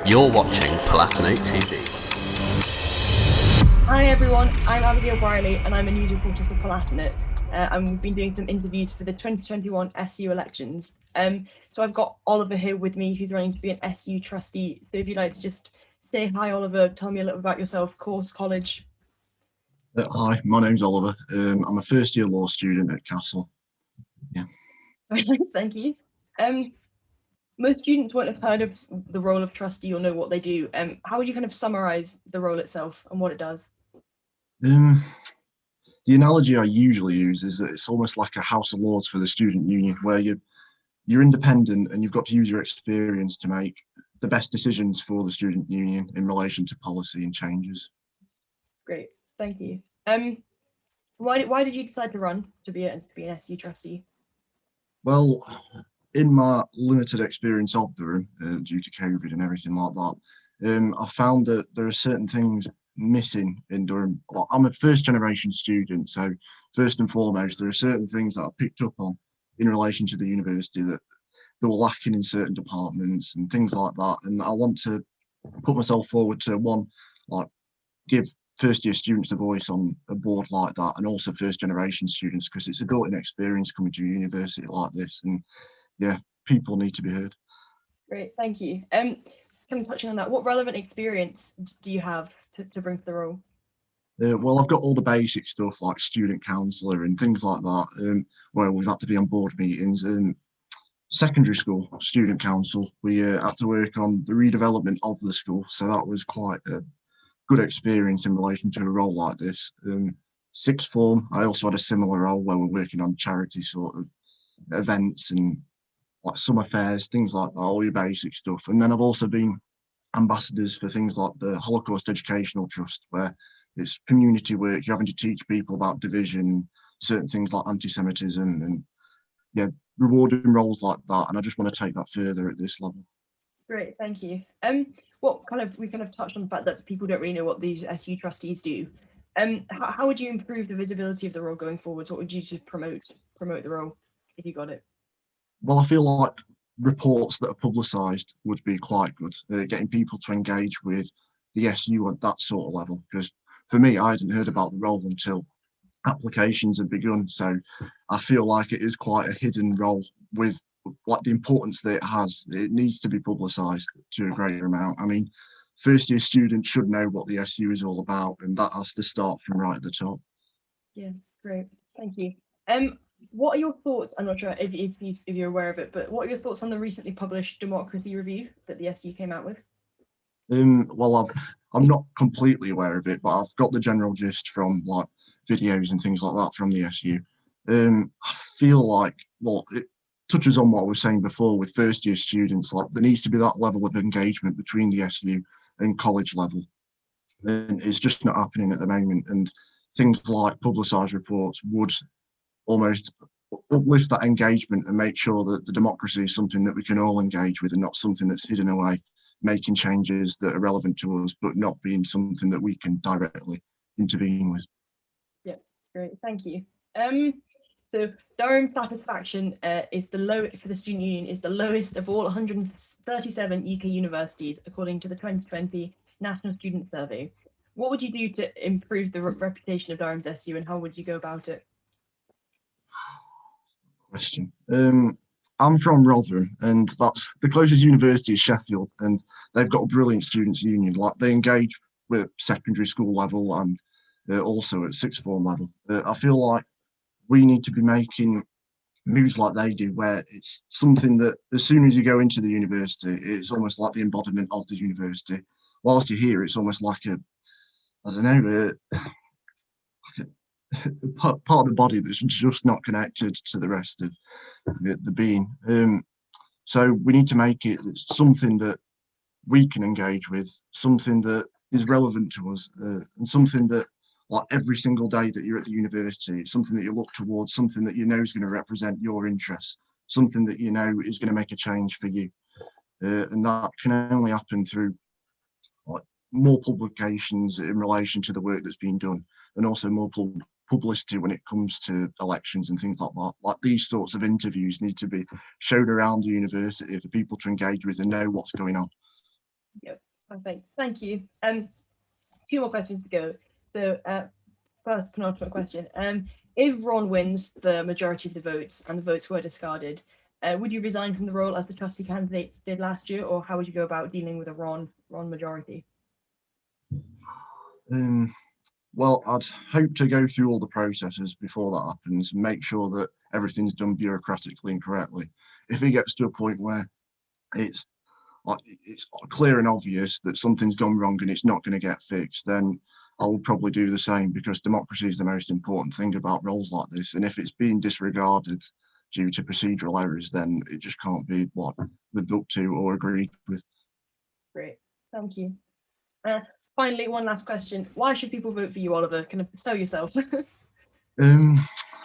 You're watching Palatinate TV. Hi everyone, I'm Abigail Briley and I'm a news reporter for Palatinate. And we've been doing some interviews for the 2021 SU elections. So I've got Oliver here with me, who's running to be an SU trustee. So if you'd like to just say hi, Oliver, tell me a little about yourself, course, college. Hi, my name's Oliver. I'm a first year law student at Castle. Yeah. Very nice, thank you. Most students won't have heard of the role of trustee or know what they do. How would you kind of summarize the role itself and what it does? The analogy I usually use is that it's almost like a House of Lords for the student union, where you're independent and you've got to use your experience to make the best decisions for the student union in relation to policy and changes. Great, thank you. Why did you decide to run to be an SU trustee? Well, in my limited experience of the room, due to COVID and everything like that, I found that there are certain things missing in Durham. Well, I'm a first generation student, so first and foremost, there are certain things that I picked up on in relation to the university that were lacking in certain departments and things like that. And I want to put myself forward to give first year students a voice on a board like that, and also first generation students, because it's a built-in experience coming to a university like this. And yeah, people need to be heard. Great, thank you. Kind of touching on that, what relevant experience do you have to bring to the role? Well, I've got all the basic stuff like student councillor and things like that, where we've had to be on board meetings. Secondary school student council, we had to work on the redevelopment of the school, so that was quite a good experience in relation to a role like this. Sixth form, I also had a similar role where we're working on charity sort of events and like summer fairs, things like that, all your basic stuff. And then I've also been ambassadors for things like the Holocaust Educational Trust, where it's community work, you're having to teach people about division, certain things like anti-Semitism, and yeah, rewarding roles like that. And I just want to take that further at this level. Great, thank you. We kind of touched on the fact that people don't really know what these SU trustees do. How would you improve the visibility of the role going forwards? What would you do to promote the role if you got it? Well, I feel like reports that are publicised would be quite good, getting people to engage with the SU at that sort of level. Because for me, I hadn't heard about the role until applications had begun. So I feel like it is quite a hidden role with like the importance that it has. It needs to be publicised to a greater amount. I mean, first year students should know what the SU is all about, and that has to start from right at the top. Yeah, great, thank you. What are your thoughts? I'm not sure if you're aware of it, but what are your thoughts on the recently published democracy review that the SU came out with? Well, I'm not completely aware of it, but I've got the general gist from like videos and things like that from the SU. I feel like, well, it touches on what I was saying before with first year students. Like there needs to be that level of engagement between the SU and college level, and it's just not happening at the moment. And things like publicised reports would almost uplift that engagement and make sure that the democracy is something that we can all engage with and not something that's hidden away, making changes that are relevant to us, but not being something that we can directly intervene with. Yeah, great, thank you. So Durham satisfaction is the low for the student union is the lowest of all 137 UK universities, according to the 2020 National Student Survey. What would you do to improve the reputation of Durham's SU, and how would you go about it? Question. I'm from Rotherham, and that's the closest university is Sheffield, and they've got a brilliant students' union. Like they engage with secondary school level and also at sixth form level. I feel like we need to be making moves like they do, where it's something that as soon as you go into the university, it's almost like the embodiment of the university. Whilst you're here, it's almost like I don't know, part of the body that's just not connected to the rest of the being. So we need to make it something that we can engage with, something that is relevant to us, and something that like every single day that you're at the university, it's something that you look towards, something that you know is going to represent your interests, something that you know is going to make a change for you. And that can only happen through like more publications in relation to the work that's being done, and also more publicity when it comes to elections and things like that. Like these sorts of interviews need to be shown around the university for people to engage with and know what's going on. Yep, Perfect. Thank you. Few more questions to go. So, first penultimate question. If Ron wins the majority of the votes and the votes were discarded, would you resign from the role as the trustee candidate did last year, or how would you go about dealing with a Ron majority? Well, I'd hope to go through all the processes before that happens and make sure that everything's done bureaucratically and correctly. If it gets to a point where it's clear and obvious that something's gone wrong and it's not going to get fixed, then I will probably do the same, because democracy is the most important thing about roles like this. And if it's being disregarded due to procedural errors, then it just can't be lived up to or agreed with. Great, thank you. Finally, one last question. Why should people vote for you, Oliver? Kind of sell yourself.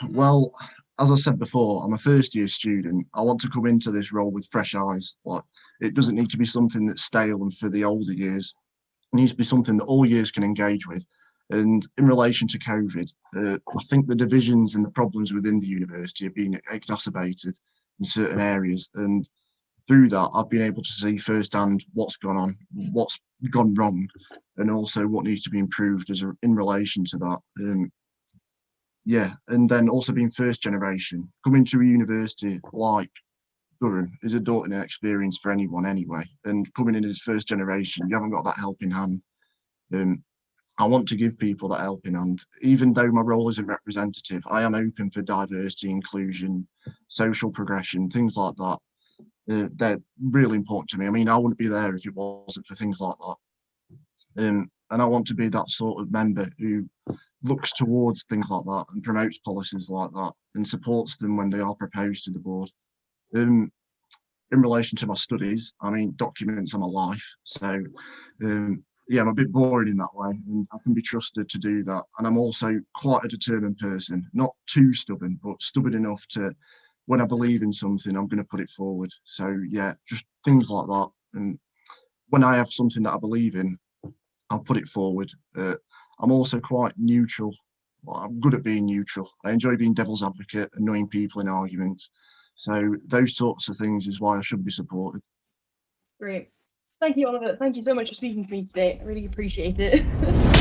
Well, as I said before, I'm a first year student. I want to come into this role with fresh eyes. It doesn't need to be something that's stale and for the older years. It needs to be something that all years can engage with. And in relation to COVID, I think the divisions and the problems within the university are being exacerbated in certain areas. And through that, I've been able to see firsthand what's gone on, what's gone wrong, and also what needs to be improved in relation to that. And then also being first generation, coming to a university like Durham is a daunting experience for anyone anyway. And coming in as first generation, you haven't got that helping hand. I want to give people that helping hand. Even though my role isn't representative, I am open for diversity, inclusion, social progression, things like that. They're really important to me. I mean, I wouldn't be there if it wasn't for things like that. And I want to be that sort of member who looks towards things like that and promotes policies like that and supports them when they are proposed to the board. In relation to my studies, I mean, documents are my life. So, I'm a bit boring in that way, and I can be trusted to do that. And I'm also quite a determined person, not too stubborn, but stubborn enough to, when I believe in something, I'm going to put it forward. So, just things like that. And when I have something that I believe in, I'll put it forward. I'm also quite neutral. I'm good at being neutral. I enjoy being devil's advocate, annoying people in arguments. So those sorts of things is why I should be supported. Great. Thank you, Oliver. Thank you so much for speaking to me today. I really appreciate it.